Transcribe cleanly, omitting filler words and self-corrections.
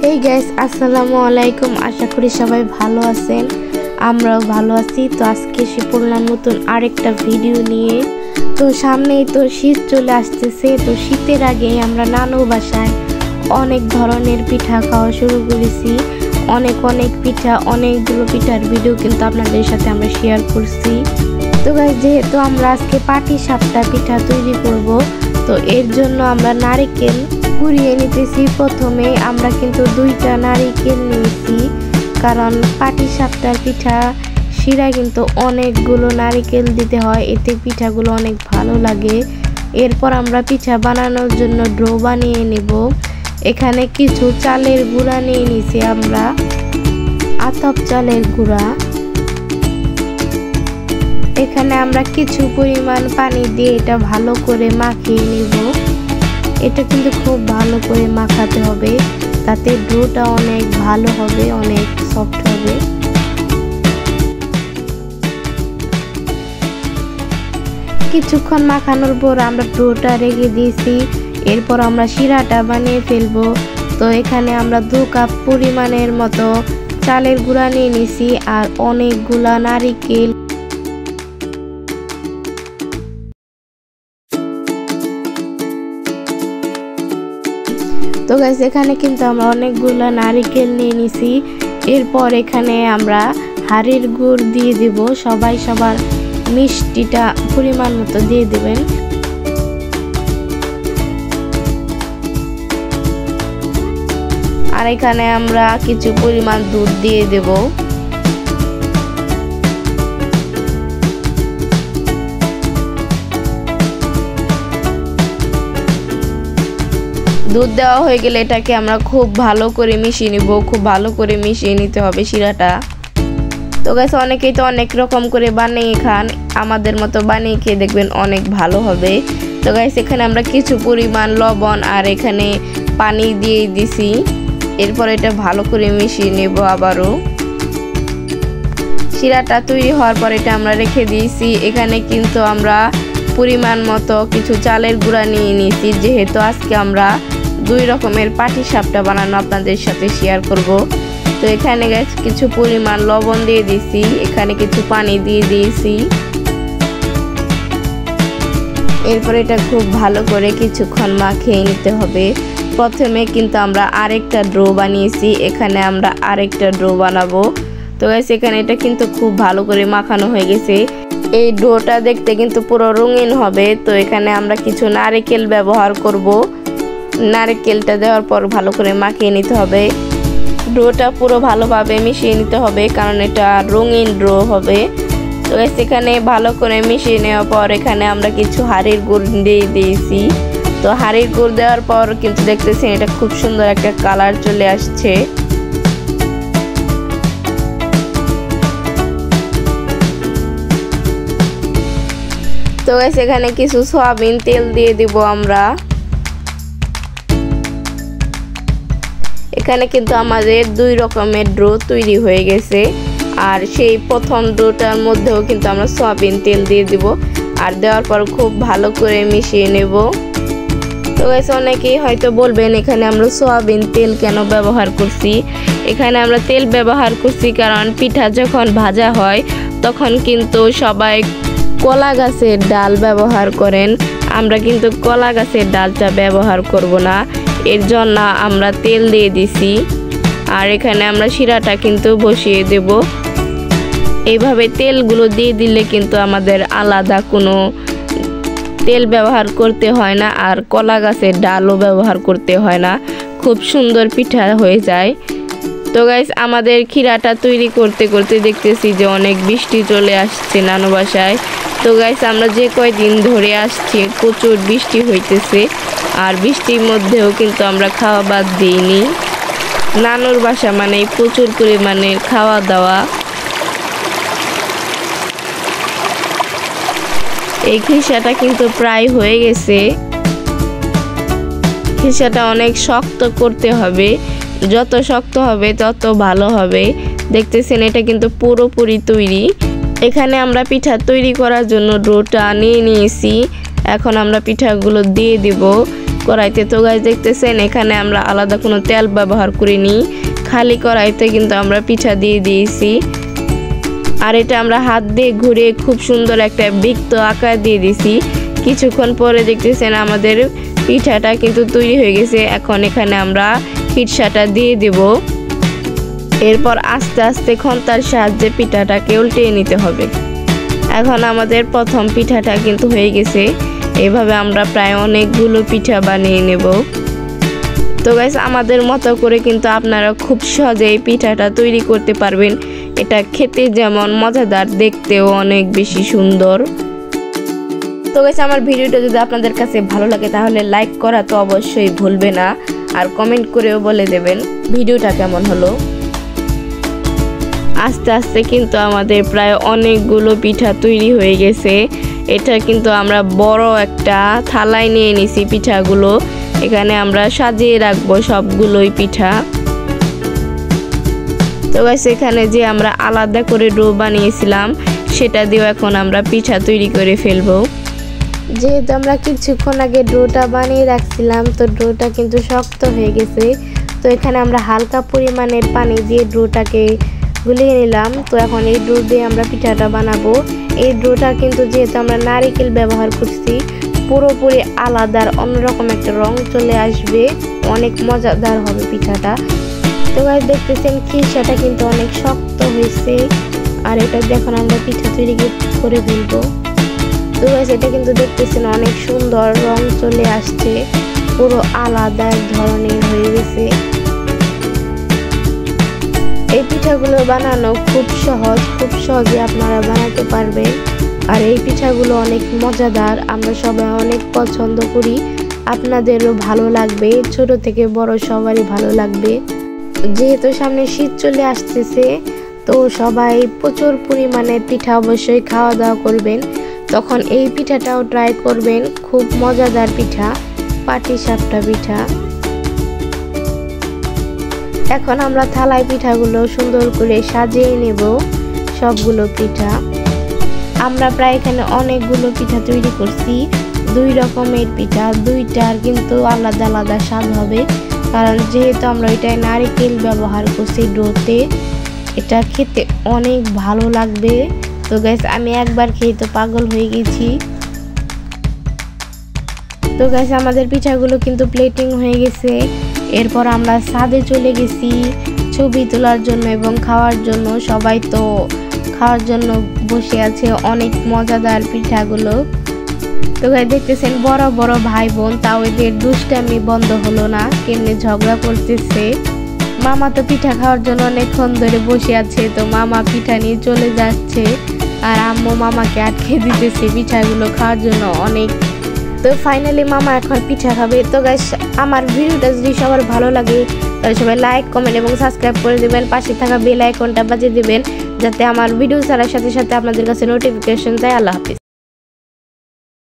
Hey guys, আসসালামু আলাইকুম। আশা করি সবাই ভালো আছেন, আমরাও ভালো আছি। তো আজকে এসে পড়লাম নতুন আরেকটা ভিডিও নিয়ে। তো সামনেই তো শীত চলে আসতেছে। তো শীতের আগে আমরা নানু বাসায় অনেক ধরনের পিঠা খাওয়া শুরু করেছি। অনেক পিঠা, অনেকগুলো পিঠার ভিডিও কিন্তু আপনাদের সাথে আমরা শেয়ার করছি। তো গাইস, যেহেতু আমরা আজকে পাটিসাপটা পিঠা তৈরি করব, তো এর জন্য আমরা নারকেল কুড়িয়ে নিতেছি। প্রথমে আমরা কিন্তু 2টা নারকেল নিয়েছি, কারণ পাটিসাপটার পিঠা শিরায় কিন্তু অনেকগুলো নারকেল দিতে হয়, এতে পিঠাগুলো অনেক ভালো লাগে। এরপর আমরা পিঠা বানানোর জন্য ডো বানিয়ে নেব। এখানে কিছু চালের গুঁড়া নিয়ে নিছি, আমরা আতপ চালের গুঁড়া। এখানে আমরা কিছু পরিমাণ পানি দিয়ে এটা ভালো করে মাখিয়ে নিব। এটা কিন্তু খুব ভালো করে মাখাতে হবে, তাতে ডোটা অনেক ভালো হবে, অনেক সফট হবে। কিছুক্ষণ মাখানোর পর আমরা ডোটা রেখে দিয়েছি। এরপর আমরা শিরাটা বানিয়ে ফেলবো। তো এখানে আমরা 2 কাপ পরিমাণের মতো চালের গুঁড়া নিয়ে নিছি আর অনেকগুলা নারকেল। তো গাইস, এখানে কিন্তু আমরা অনেকগুলো নারকেল নিয়ে নিছি। এরপর এখানে আমরা হাড়ের গুড় দিয়ে দিব। সবাই সবার মিষ্টিটা পরিমাণ মতো দিয়ে দিবেন। আর এখানে আমরা কিছু পরিমাণ দুধ দিয়ে দেব। দুধ দেওয়া হয়ে গেলে এটাকে আমরা খুব ভালো করে মিশিয়ে নিব। খুব ভালো করে মিশিয়ে নিতে হবে শিরাটা। তো গাইস, অনেকেই তো অনেক রকম করে বানিয়ে খান, আমাদের মতো বানিয়ে খেয়ে দেখবেন অনেক ভালো হবে। তো গাইস, এখানে আমরা কিছু পরিমাণ লবণ আর এখানে পানি দিয়ে দিছি। এরপর এটা ভালো করে মিশিয়ে নেব আবারও। শিরাটা তৈরি হওয়ার পর এটা আমরা রেখে দিয়েছি। এখানে কিন্তু আমরা পরিমাণ মতো কিছু চালের গুঁড়া নিয়ে নিয়েছি, যেহেতু আজকে আমরা 2 রকমের পাটিসাপটা বানানো আপনাদের সাথে শেয়ার করব। তো এখানে গাইস কিছু পরিমাণ লবণ দিয়ে দিয়েছি, এখানে কিছু পানি দিয়ে দিয়েছি। এরপর এটা খুব ভালো করে কিছুক্ষণ মাখিয়ে নিতে হবে। প্রথমে কিন্তু আমরা আরেকটা ডো বানিয়েছি, এখানে আমরা আরেকটা ডো বানাবো। তো গাইস, এখানে এটা কিন্তু খুব ভালো করে মাখানো হয়ে গেছে। এই ডোটা দেখতে কিন্তু পুরো রঙিন হবে। তো এখানে আমরা কিছু নারকেল ব্যবহার করব। নারকেলটা দেওয়ার পর ভালো করে মাখিয়ে নিতে হবে। ডোটা পুরো ভালোভাবে মিশিয়ে নিতে হবে, কারণ এটা রঙিন ডো হবে। তো এখানে ভালো করে মিশিয়ে নেওয়ার পর এখানে আমরা কিছু হাড়ের গুড় দিয়ে দিয়েছি। তো হাড়ের গুড় দেওয়ার পর কিন্তু দেখতেছেন এটা খুব সুন্দর একটা কালার চলে আসছে। তো এখানে কিছু সয়াবিন তেল দিয়ে দিব আমরা। এখানে কিন্তু আমাদের 2 রকমের ডো তৈরি হয়ে গেছে। আর সেই প্রথম ডোটার মধ্যেও কিন্তু আমরা সয়াবিন তেল দিয়ে দিব, আর দেওয়ার পর খুব ভালো করে মিশিয়ে নেব। তো গাইস, অনেকেই হয়তো বলবেন এখানে আমরা সয়াবিন তেল কেন ব্যবহার করছি। এখানে আমরা তেল ব্যবহার করছি কারণ পিঠা যখন ভাজা হয় তখন কিন্তু সবাই কলা গাছের ডাল ব্যবহার করেন। আমরা কিন্তু কলা গাছের ডালটা ব্যবহার করব না, এর জন্য আমরা তেল দিয়ে দিছি। আর এখানে আমরা শিরাটা কিন্তু বসিয়ে দেব। এইভাবে তেলগুলো দিয়ে দিলে কিন্তু আমাদের আলাদা কোনো তেল ব্যবহার করতে হয় না, আর কলা গাছের ডালও ব্যবহার করতে হয় না। খুব সুন্দর পিঠা হয়ে যায়। তো গাইস, আমাদের ক্ষীরাটা তৈরি করতে করতে দেখতেছি যে অনেক বৃষ্টি চলে আসছে নানু বাসায়। তো গাইস, আমরা যে কয়দিন ধরে আসছি প্রচুর বৃষ্টি হইতেছে, আর বৃষ্টির মধ্যেও কিন্তু আমরা খাওয়া বাদ দিইনি। নানুর বাসা মানে প্রচুর পরিমাণে খাওয়া দাওয়া। এই খিসাটা কিন্তু প্রায় হয়ে গেছে। খিসাটা অনেক শক্ত করতে হবে, যত শক্ত হবে তত ভালো হবে। দেখতেছেন এটা কিন্তু পুরোপুরি তৈরি। এখানে আমরা পিঠা তৈরি করার জন্য ডোটা নিয়ে নিয়েছি। এখন আমরা পিঠাগুলো দিয়ে দিব। কড়াইতে। তো গাইস দেখতেছেন এখানে আমরা আলাদা কোনো তেল ব্যবহার করিনি, খালি কড়াইতে কিন্তু আমরা পিঠা দিয়ে দিয়েছি। আর এটা আমরা হাত দিয়ে ঘুরে খুব সুন্দর একটা বৃত্ত আকার দিয়ে দিয়েছি। কিছুক্ষণ পরে দেখতেছেন আমাদের পিঠাটা কিন্তু তৈরি হয়ে গেছে। এখন এখানে আমরা পিঠাটা দিয়ে দেব। এরপর আস্তে আস্তে খন্তার সাহায্যে পিঠাটাকে উল্টিয়ে নিতে হবে। এখন আমাদের প্রথম পিঠাটা কিন্তু হয়ে গেছে। এইভাবে আমরা প্রায় অনেকগুলো পিঠা বানিয়ে নেব। তো গাইস আমাদের মতো করে কিন্তু আপনারা খুব সহজে এই পিঠাটা তৈরি করতে পারবেন। এটা খেতে যেমন মজাদার, দেখতেও অনেক বেশি সুন্দর। তো গাইস আমার ভিডিওটা যদি আপনাদের কাছে ভালো লাগে তাহলে লাইক করা তো অবশ্যই ভুলবে না, আর কমেন্ট করেও বলে দেবেন ভিডিওটা কেমন হলো। আস্তে আস্তে কিন্তু আমাদের প্রায় অনেকগুলো পিঠা তৈরি হয়ে গেছে। এটা কিন্তু আমরা বড় একটা থালায় নিয়ে নিছি পিঠাগুলো। এখানে আমরা সাজিয়ে রাখবো সবগুলোই পিঠা। তো গাইস এখানে যে আমরা আলাদা করে ডো বানিয়েছিলাম সেটা দিয়েও এখন আমরা পিঠা তৈরি করে ফেলবো। যেহেতু আমরা কিছুক্ষণ আগে ডোটা বানিয়ে রাখছিলাম, তো ডোটা কিন্তু শক্ত হয়ে গেছে। তো এখানে আমরা হালকা পরিমাণের পানি দিয়ে ডোটাকে গুলিয়ে নিলাম। তো এখন এই ডো দিয়ে আমরা পিঠাটা বানাবো। এই ডোটা কিন্তু যেহেতু আমরা নারকেল ব্যবহার করছি, পুরোপুরি আলাদা অন্যরকম একটা রং চলে আসবে, অনেক মজাদার হবে পিঠাটা। তো গাইস দেখতেছেন খিরসাটা কিন্তু অনেক শক্ত হয়েছে, আর এটা দেখুন আমরা পিঠা তৈরি করে ফেলবো। তো গাইস এটা কিন্তু দেখতেছেন অনেক সুন্দর রং চলে আসছে, পুরো আলাদা ধরনের হয়ে গেছে। এই পিঠাগুলো বানানো খুব সহজ, খুব সহজে আপনারা বানাতে পারবেন। আর এই পিঠাগুলো অনেক মজাদার, আমরা সবাই অনেক পছন্দ করি, আপনাদেরও ভালো লাগবে, ছোট থেকে বড় সবারই ভালো লাগবে। যেহেতু সামনে শীত চলে আসতেছে, তো সবাই প্রচুর পরিমাণে পিঠা অবশ্যই খাওয়া দাওয়া করবেন, তখন এই পিঠাটাও ট্রাই করবেন। খুব মজাদার পিঠা, পাটিসাপটা পিঠা। এখন আমরা থালায় পিঠাগুলো সুন্দর করে সাজিয়ে নেব সবগুলো পিঠা। আমরা প্রায় এখানে অনেকগুলো পিঠা তৈরি করছি, 2 রকমের পিঠা, 2টার কিন্তু আলাদা আলাদা স্বাদ হবে, কারণ যেহেতু আমরা এটায় নারকেল ব্যবহার করছি ডোতে। এটা খেতে অনেক ভালো লাগবে। তো গাইস আমি একবার খেয়ে তো পাগল হয়ে গেছি। তো গাইস আমাদের পিঠাগুলো কিন্তু প্লেটিং হয়ে গেছে। এরপর আমরা ছাদে চলে গেছি ছবি তোলার জন্য এবং খাওয়ার জন্য। সবাই তো খাওয়ার জন্য বসে আছে, অনেক মজাদার পিঠাগুলো। তো গাইস দেখতেছেন বড় বড় ভাই বোন, তাও এদের দুষ্টামি বন্ধ হলো না, কেমনে ঝগড়া করতেছে। মামা তো পিঠা খাওয়ার জন্য অনেকক্ষণ ধরে বসে আছে, তো মামা পিঠা নিয়ে চলে যাচ্ছে, আর আম্মু মামাকে আটকে দিতেছে পিঠাগুলো খাওয়ার জন্য অনেক। তো ফাইনালি মামা এখন পিঠা খাবে। তো গাইস আমার ভিডিওটা যদি সবার ভালো লাগে তাহলে সবাই লাইক, কমেন্ট এবং সাবস্ক্রাইব করে দিবেন, পাশে থাকা বেল আইকনটা বাজিয়ে দিবেন, যাতে আমার ভিডিও ছাড়ার সাথে সাথে আপনাদের কাছে নোটিফিকেশন যায়। আল্লাহ হাফেজ।